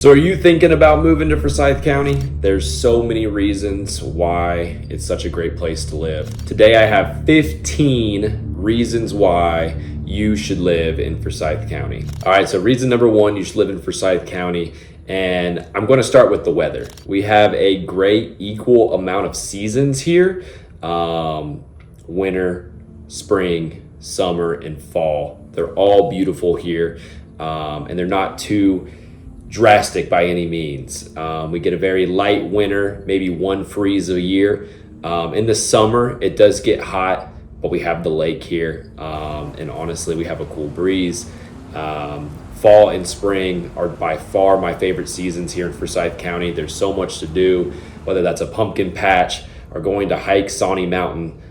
So are you thinking about moving to Forsyth County? There's so many reasons why it's such a great place to live. Today I have 15 reasons why you should live in Forsyth County. All right, so reason number one, you should live in Forsyth County, and I'm going to start with the weather. We have a great equal amount of seasons here. Winter, spring, summer, and fall. They're all beautiful here, and they're not too drastic by any means. We get a very light winter, maybe one freeze a year. In the summer, it does get hot, but we have the lake here, and honestly, we have a cool breeze. Fall and spring are by far my favorite seasons here in Forsyth County. There's so much to do, whether that's a pumpkin patch or going to hike Sawney Mountain.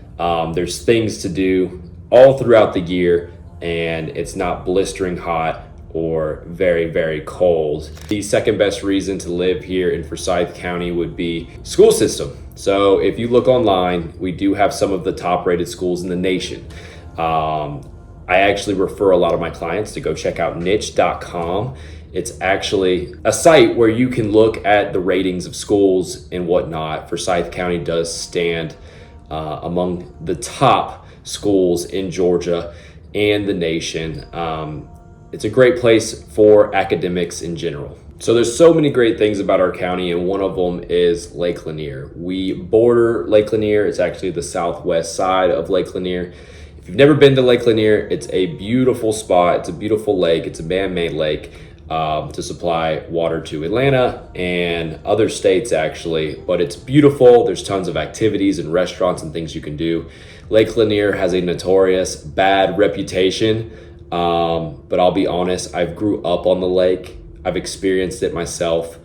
There's things to do all throughout the year, and it's not blistering hot or very, very cold. The second best reason to live here in Forsyth County would be school system. So if you look online, we do have some of the top rated schools in the nation. I actually refer a lot of my clients to go check out niche.com. It's actually a site where you can look at the ratings of schools and whatnot. Forsyth County does stand among the top schools in Georgia and the nation. It's a great place for academics in general. So there's so many great things about our county, and one of them is Lake Lanier. We border Lake Lanier. It's actually the southwest side of Lake Lanier. If you've never been to Lake Lanier, it's a beautiful spot. It's a beautiful lake. It's a man-made lake to supply water to Atlanta and other states actually, but it's beautiful. There's tons of activities and restaurants and things you can do. Lake Lanier has a notorious bad reputation. But I'll be honest, I grew up on the lake. I've experienced it myself.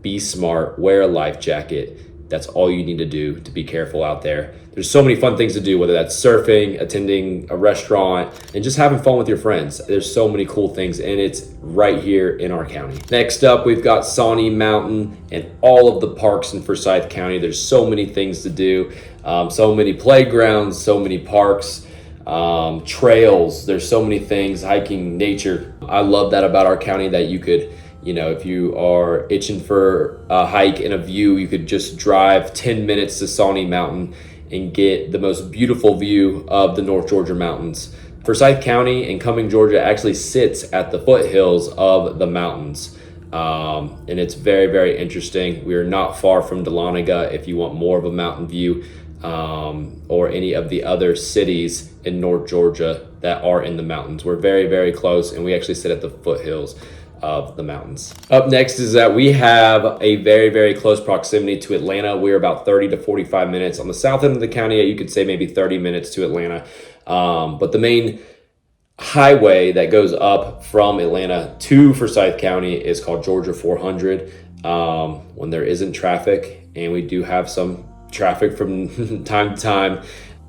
Be smart, wear a life jacket. That's all you need to do to be careful out there. There's so many fun things to do, whether that's surfing, attending a restaurant, and just having fun with your friends. There's so many cool things, and it's right here in our county. Next up, we've got Sawney Mountain and all of the parks in Forsyth County. There's so many things to do, so many playgrounds, so many parks. Trails, there's so many things, hiking, nature. I love that about our county, that you could, if you are itching for a hike and a view, you could just drive 10 minutes to Sawney Mountain and get the most beautiful view of the North Georgia mountains. Forsyth County and Cumming, Georgia actually sits at the foothills of the mountains. And it's very, very interesting. We are not far from Dahlonega if you want more of a mountain view. Or any of the other cities in North Georgia that are in the mountains. We're very, very close, and we actually sit at the foothills of the mountains. Up next is that we have a very, very close proximity to Atlanta. We're about 30 to 45 minutes. On the south end of the county, you could say maybe 30 minutes to Atlanta. But the main highway that goes up from Atlanta to Forsyth County is called Georgia 400. When there isn't traffic, and we do have some traffic from time to time,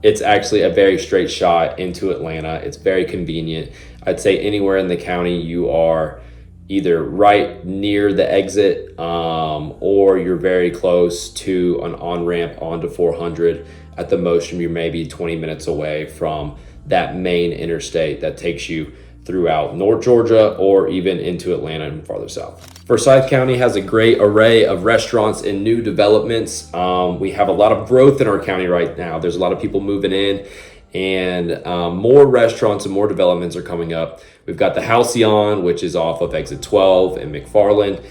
it's actually a very straight shot into Atlanta. It's very convenient. I'd say anywhere in the county, you are either right near the exit or you're very close to an on-ramp onto 400. At the most, you're maybe 20 minutes away from that main interstate that takes you throughout North Georgia or even into Atlanta and farther south. Forsyth County has a great array of restaurants and new developments. We have a lot of growth in our county right now. There's a lot of people moving in, and more restaurants and more developments are coming up. We've got the Halcyon, which is off of exit 12 in McFarland.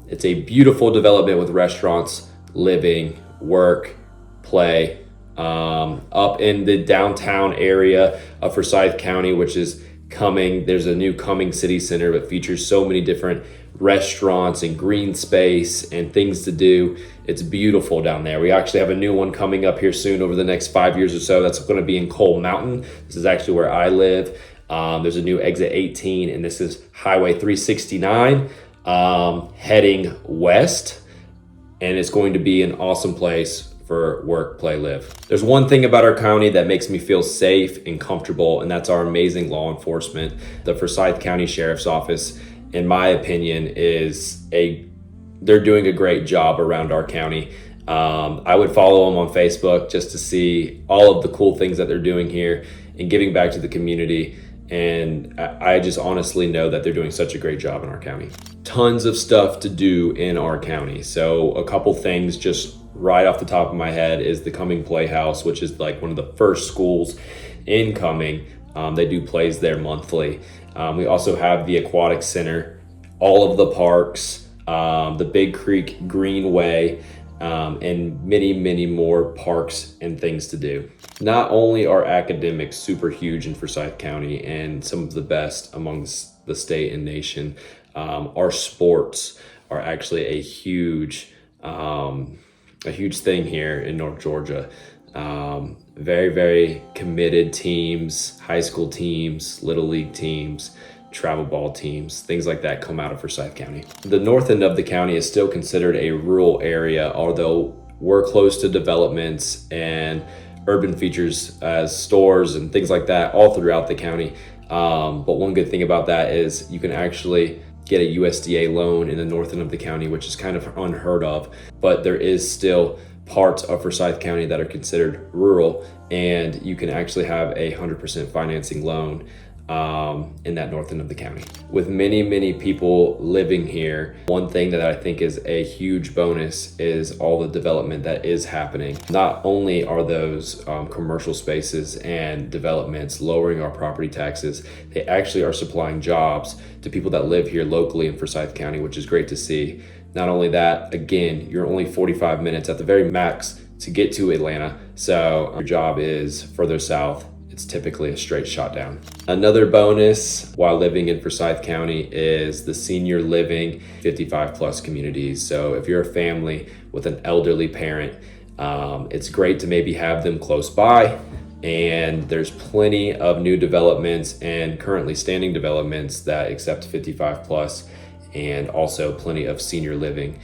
It's a beautiful development with restaurants, living, work, play, up in the downtown area of Forsyth County, which is Cumming. There's a new Cumming City Center that features so many different restaurants and green space and things to do. It's beautiful down there. We actually have a new one coming up here soon over the next 5 years or so. That's going to be in Cole Mountain. This is actually where I live. There's a new exit 18, and this is Highway 369 heading west, and it's going to be an awesome place for work, play, live. There's one thing about our county that makes me feel safe and comfortable, and that's our amazing law enforcement. The Forsyth County Sheriff's Office, in my opinion, they're doing a great job around our county. I would follow them on Facebook just to see all of the cool things that they're doing here and giving back to the community. And I just honestly know that they're doing such a great job in our county. tons of stuff to do in our county. So a couple things just right off the top of my head is the Cumming Playhouse, which is like one of the first schools in Cumming. They do plays there monthly. We also have the Aquatic Center, all of the parks, the Big Creek Greenway, and many, many more parks and things to do. Not only are academics super huge in Forsyth County and some of the best among the state and nation, our sports are actually a huge thing here in North Georgia. Very, very committed teams, high school teams, little league teams, travel ball teams, things like that come out of Forsyth County. The north end of the county is still considered a rural area, although we're close to developments and urban features as stores and things like that all throughout the county. But one good thing about that is you can actually get a USDA loan in the north end of the county, which is kind of unheard of, but there is still parts of Forsyth County that are considered rural, and you can actually have a 100% financing loan in that north end of the county. With many, many people living here, one thing that I think is a huge bonus is all the development that is happening. Not only are those commercial spaces and developments lowering our property taxes, they actually are supplying jobs to people that live here locally in Forsyth County, which is great to see. Not only that, again, you're only 45 minutes at the very max to get to Atlanta. So your job is further south. It's typically a straight shot down. Another bonus while living in Forsyth County is the senior living 55 plus communities. So if you're a family with an elderly parent, it's great to maybe have them close by. And there's plenty of new developments and currently standing developments that accept 55 plus, and also plenty of senior living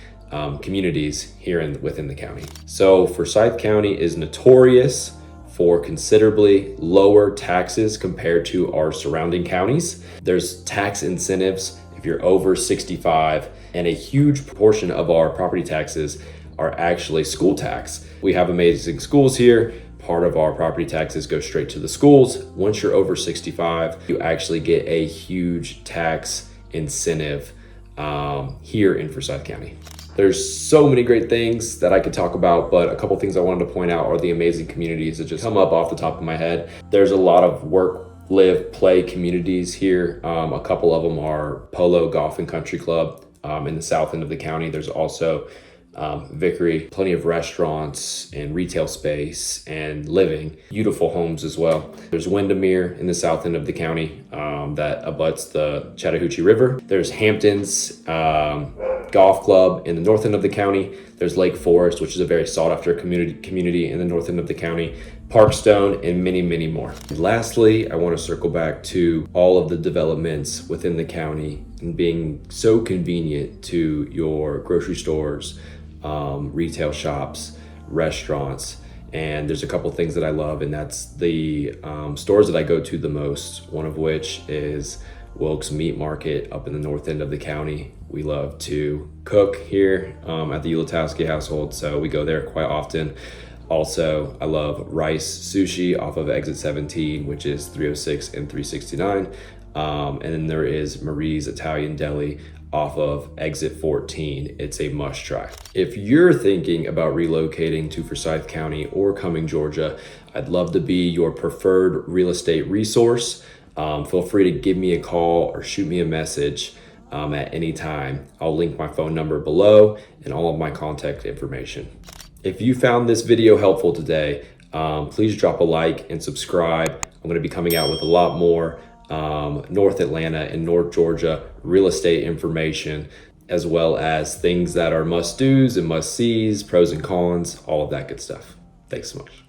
communities here within the county. So Forsyth County is notorious for considerably lower taxes compared to our surrounding counties. There's tax incentives if you're over 65, and a huge proportion of our property taxes are actually school tax. We have amazing schools here. Part of our property taxes go straight to the schools. Once you're over 65, you actually get a huge tax incentive here in Forsyth County. There's so many great things that I could talk about, but a couple things I wanted to point out are the amazing communities that just come up off the top of my head. There's a lot of work, live, play communities here. A couple of them are Polo Golf and Country Club in the south end of the county. There's also Vickery, plenty of restaurants and retail space and living, beautiful homes as well. There's Windermere in the south end of the county that abuts the Chattahoochee River. There's Hamptons Golf Club in the north end of the county. There's Lake Forest, which is a very sought after community in the north end of the county, Parkstone, and many, many more. And lastly, I want to circle back to all of the developments within the county and being so convenient to your grocery stores, retail shops, restaurants. And there's a couple things that I love, and that's the stores that I go to the most, one of which is Wilkes Meat Market up in the north end of the county. We love to cook here at the Ulatowski household, so we go there quite often. Also, I love Rice Sushi off of exit 17, which is 306 and 369. And then there is Marie's Italian Deli off of exit 14. It's a must try. If you're thinking about relocating to Forsyth County or Cumming, Georgia, I'd love to be your preferred real estate resource. Feel free to give me a call or shoot me a message at any time. I'll link my phone number below and all of my contact information. If you found this video helpful today, please drop a like and subscribe. I'm going to be coming out with a lot more North Atlanta and North Georgia real estate information, as well as things that are must-dos and must-sees, pros and cons, all of that good stuff. Thanks so much.